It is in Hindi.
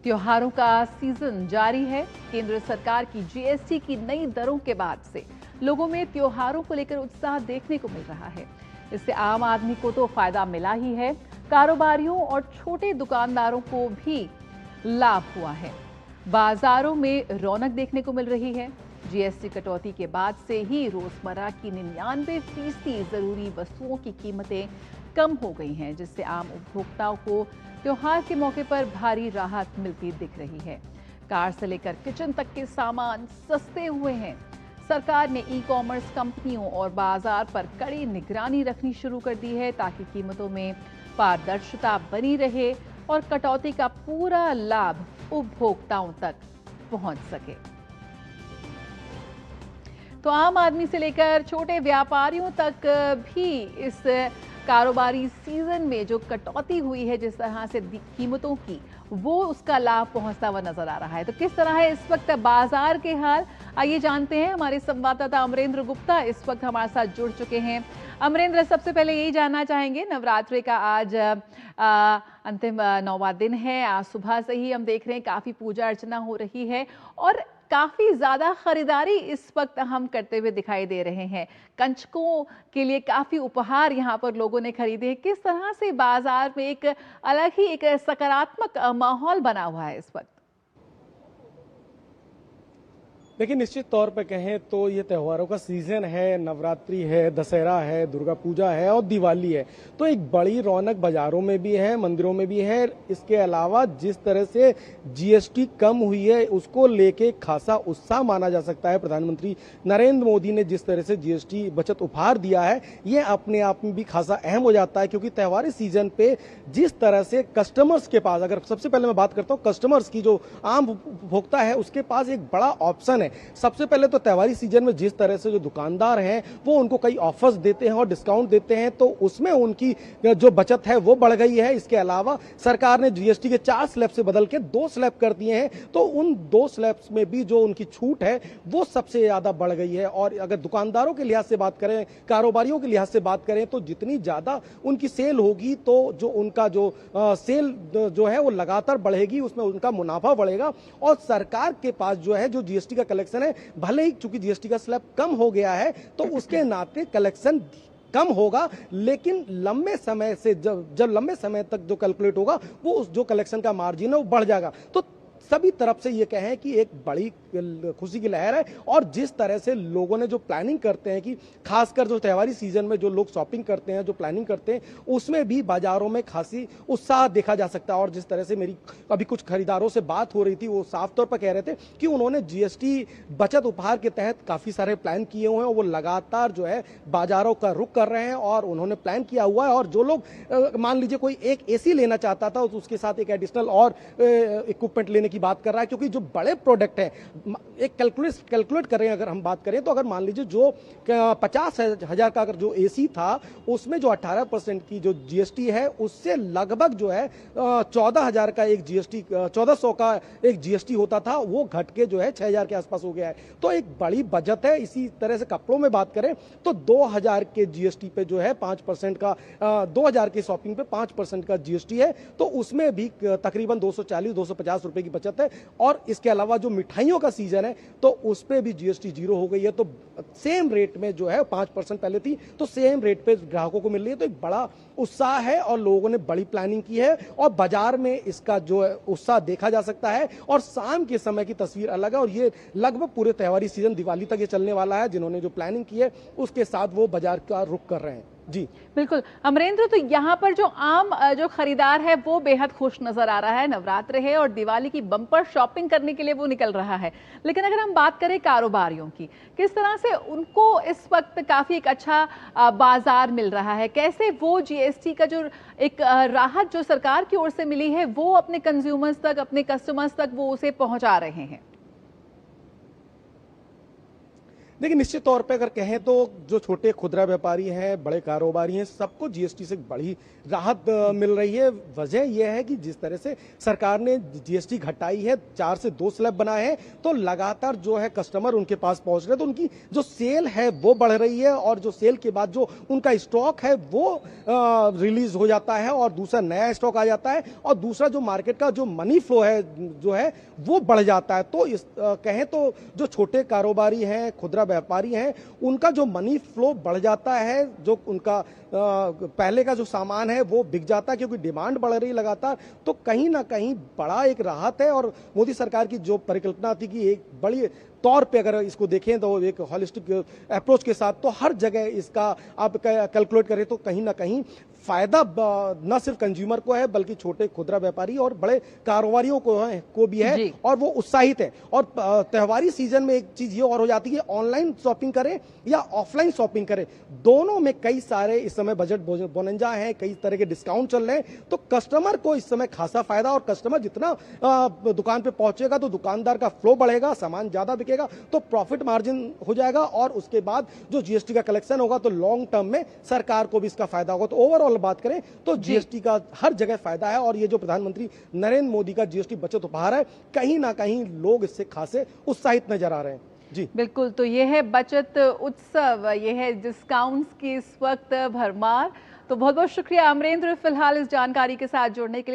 त्योहारों का सीजन जारी है। केंद्र सरकार की जीएसटी की नई दरों के बाद से लोगों में त्योहारों को लेकर उत्साह देखने को मिल रहा है। इससे आम आदमी को तो फायदा मिला ही है, कारोबारियों और छोटे दुकानदारों को भी लाभ हुआ है। बाजारों में रौनक देखने को मिल रही है। जीएसटी कटौती के बाद से ही रोजमर्रा की 99% जरूरी वस्तुओं की कीमतें कम हो गई हैं, जिससे आम उपभोक्ताओं को त्योहार के मौके पर भारी राहत मिलती दिख रही है। कार से लेकर किचन तक के सामान सस्ते हुए हैं। सरकार ने ई कॉमर्स कंपनियों और बाजार पर कड़ी निगरानी रखनी शुरू कर दी है, ताकि कीमतों में पारदर्शिता बनी रहे और कटौती का पूरा लाभ उपभोक्ताओं तक पहुंच सके। तो आम आदमी से लेकर छोटे व्यापारियों तक भी इस कारोबारी सीजन में जो कटौती हुई है जिस तरह से कीमतों की, वो उसका लाभ पहुंचता हुआ नजर आ रहा है। तो किस तरह है इस वक्त बाजार के हाल, आइए जानते हैं। हमारे संवाददाता अमरेंद्र गुप्ता इस वक्त हमारे साथ जुड़ चुके हैं। अमरेंद्र, सबसे पहले यही जानना चाहेंगे, नवरात्रि का आज अंतिम 9वां दिन है। आज सुबह से ही हम देख रहे हैं काफी पूजा अर्चना हो रही है और काफी ज्यादा खरीदारी इस वक्त हम करते हुए दिखाई दे रहे हैं। कंचकों के लिए काफी उपहार यहाँ पर लोगों ने खरीदे हैं। किस तरह से बाजार में एक अलग ही एक सकारात्मक माहौल बना हुआ है इस वक्त? देखिए, निश्चित तौर पे कहें तो ये त्योहारों का सीजन है। नवरात्रि है, दशहरा है, दुर्गा पूजा है और दिवाली है, तो एक बड़ी रौनक बाजारों में भी है, मंदिरों में भी है। इसके अलावा जिस तरह से जीएसटी कम हुई है उसको लेके खासा उत्साह माना जा सकता है। प्रधानमंत्री नरेंद्र मोदी ने जिस तरह से जीएसटी बचत उपहार दिया है, ये अपने आप में भी खासा अहम हो जाता है, क्योंकि त्योहारी सीजन पे जिस तरह से कस्टमर्स के पास, अगर सबसे पहले मैं बात करता हूँ कस्टमर्स की, जो आम उपभोक्ता है उसके पास एक बड़ा ऑप्शन है। सबसे पहले तो त्योहारी सीजन में जिस तरह से जो दुकानदार हैं वो उनको कई ऑफर्स देते हैं और डिस्काउंट देते हैं, तो उसमें उनकी जो बचत है वो बढ़ गई है। इसके अलावा सरकार ने जीएसटी के 4 स्लैब से बदल के 2 स्लैब कर दिए हैं, तो उन 2 स्लैब्स में भी जो उनकी छूट है वो सबसे ज्यादा बढ़ गई है। और अगर दुकानदारों के लिहाज से बात करें, कारोबारियों के लिहाज से बात करें, तो जितनी ज्यादा उनकी सेल होगी तो जो उनका जो सेल जो है वो लगातार बढ़ेगी, उसमें उनका मुनाफा बढ़ेगा। और सरकार के पास जो है जो जीएसटी का कलेक्शन है, भले ही चूंकि जीएसटी का स्लैब कम हो गया है तो उसके नाते कलेक्शन कम होगा, लेकिन लंबे समय से जब लंबे समय तक जो कैलकुलेट होगा वो उस जो कलेक्शन का मार्जिन है वो बढ़ जाएगा। तो सभी तरफ से ये कहें कि एक बड़ी खुशी की लहर है। और जिस तरह से लोगों ने जो प्लानिंग करते हैं, कि खासकर जो त्योहारी सीजन में जो लोग शॉपिंग करते हैं, जो प्लानिंग करते हैं, उसमें भी बाजारों में खासी उत्साह देखा जा सकता है। और जिस तरह से मेरी अभी कुछ खरीदारों से बात हो रही थी, वो साफ तौर पर कह रहे थे कि उन्होंने जीएसटी बचत उपहार के तहत काफी सारे प्लान किए हुए हैं और वो लगातार जो है बाजारों का रुख कर रहे हैं और उन्होंने प्लान किया हुआ है। और जो लोग मान लीजिए कोई एक एसी लेना चाहता था तो उसके साथ एक एडिशनल और इक्विपमेंट लेने की बात कर रहा है, क्योंकि जो बड़े प्रोडक्ट हैं, एक कैलकुलेट करें अगर हम बात करें, तो अगर मान लीजिए जो 50,000 का अगर जो एसी था उसमें जो 18% की जो जीएसटी है, उससे लगभग जो है 14,000 का एक जीएसटी, 1400 का एक जीएसटी होता था, वो घट के जो है 6,000 के आसपास हो गया है। तो एक बड़ी बचत है। इसी तरह से कपड़ों में बात करें तो 2,000 के जीएसटी पे जो है 5% का 2,000 की शॉपिंग पे 5% का जीएसटी है, तो उसमें भी तकरीबन 240-250 रुपए की बचत है। और इसके अलावा जो मिठाइयों का सीजन है तो उस पे भी जीएसटी 0 हो गई है, तो सेम रेट में जो है 5% पहले थी तो सेम रेट पे ग्राहकों को मिल रही है। तो एक बड़ा उत्साह है और लोगों ने बड़ी प्लानिंग की है और बाजार में इसका जो उत्साह देखा जा सकता है। और शाम के समय की तस्वीर अलग है और ये लगभग पूरे त्योहारी सीजन दिवाली तक ये चलने वाला है। जिन्होंने जो प्लानिंग की है उसके साथ वो बाजार का रुख कर रहे हैं। जी बिल्कुल अमरेंद्र, तो यहाँ पर जो आम जो खरीदार है वो बेहद खुश नजर आ रहा है। नवरात्र है और दिवाली की बम्पर शॉपिंग करने के लिए वो निकल रहा है। लेकिन अगर हम बात करें कारोबारियों की, किस तरह से उनको इस वक्त काफी एक अच्छा बाजार मिल रहा है, कैसे वो जीएसटी का जो एक राहत जो सरकार की ओर से मिली है वो अपने कंज्यूमर्स तक, अपने कस्टमर्स तक वो उसे पहुंचा रहे हैं? देखिए, निश्चित तौर पे अगर कहें तो जो छोटे खुदरा व्यापारी हैं, बड़े कारोबारी हैं, सबको जीएसटी से बड़ी राहत मिल रही है। वजह यह है कि जिस तरह से सरकार ने जीएसटी घटाई है, 4 से 2 स्लैब बनाए हैं, तो लगातार जो है कस्टमर उनके पास पहुंच रहे हैं, तो उनकी जो सेल है वो बढ़ रही है और जो सेल के बाद जो उनका स्टॉक है वो रिलीज हो जाता है और दूसरा नया स्टॉक आ जाता है और दूसरा जो मार्केट का जो मनी फ्लो है जो है वो बढ़ जाता है। तो इस कहें तो जो छोटे कारोबारी हैं, खुदरा व्यापारी हैं, उनका जो मनी फ्लो बढ़ जाता है, जो उनका पहले का जो सामान है वो बिक जाता है क्योंकि डिमांड बढ़ रही है लगातार। तो कहीं ना कहीं बड़ा एक राहत है और मोदी सरकार की जो परिकल्पना थी कि एक बड़ी तौर पे अगर इसको देखें तो एक हॉलिस्टिक अप्रोच के साथ तो हर जगह इसका आप कैलकुलेट करें तो कहीं ना कहीं फायदा न सिर्फ कंज्यूमर को है बल्कि छोटे खुदरा व्यापारी और बड़े कारोबारियों को भी है और वो उत्साहित है। और त्योहारी सीजन में एक चीज ये और हो जाती है, ऑनलाइन शॉपिंग करें या ऑफलाइन शॉपिंग करें, दोनों में कई सारे इस समय बजट बोनंजा है, कई तरह के डिस्काउंट चल रहे हैं। तो कस्टमर को इस समय खासा फायदा और कस्टमर जितना दुकान पे पहुंचेगा तो दुकानदार का फ्लो बढ़ेगा, सामान ज्यादा बिकेगा तो प्रॉफिट मार्जिन हो जाएगा और उसके बाद जो जीएसटी का कलेक्शन होगा तो लॉन्ग टर्म में सरकार को भी इसका फायदा होगा। तो ओवरऑल बात करें तो जीएसटी का हर जगह फायदा है और ये जो प्रधानमंत्री नरेंद्र मोदी का जीएसटी बचत उपहार है, कहीं ना कहीं लोग इससे खासे उत्साहित नजर आ रहे हैं। जी बिल्कुल, तो ये है बचत उत्सव, ये है डिस्काउंट्स की इस वक्त भरमार। तो बहुत बहुत शुक्रिया अमरेंद्र फिलहाल इस जानकारी के साथ जुड़ने के लिए।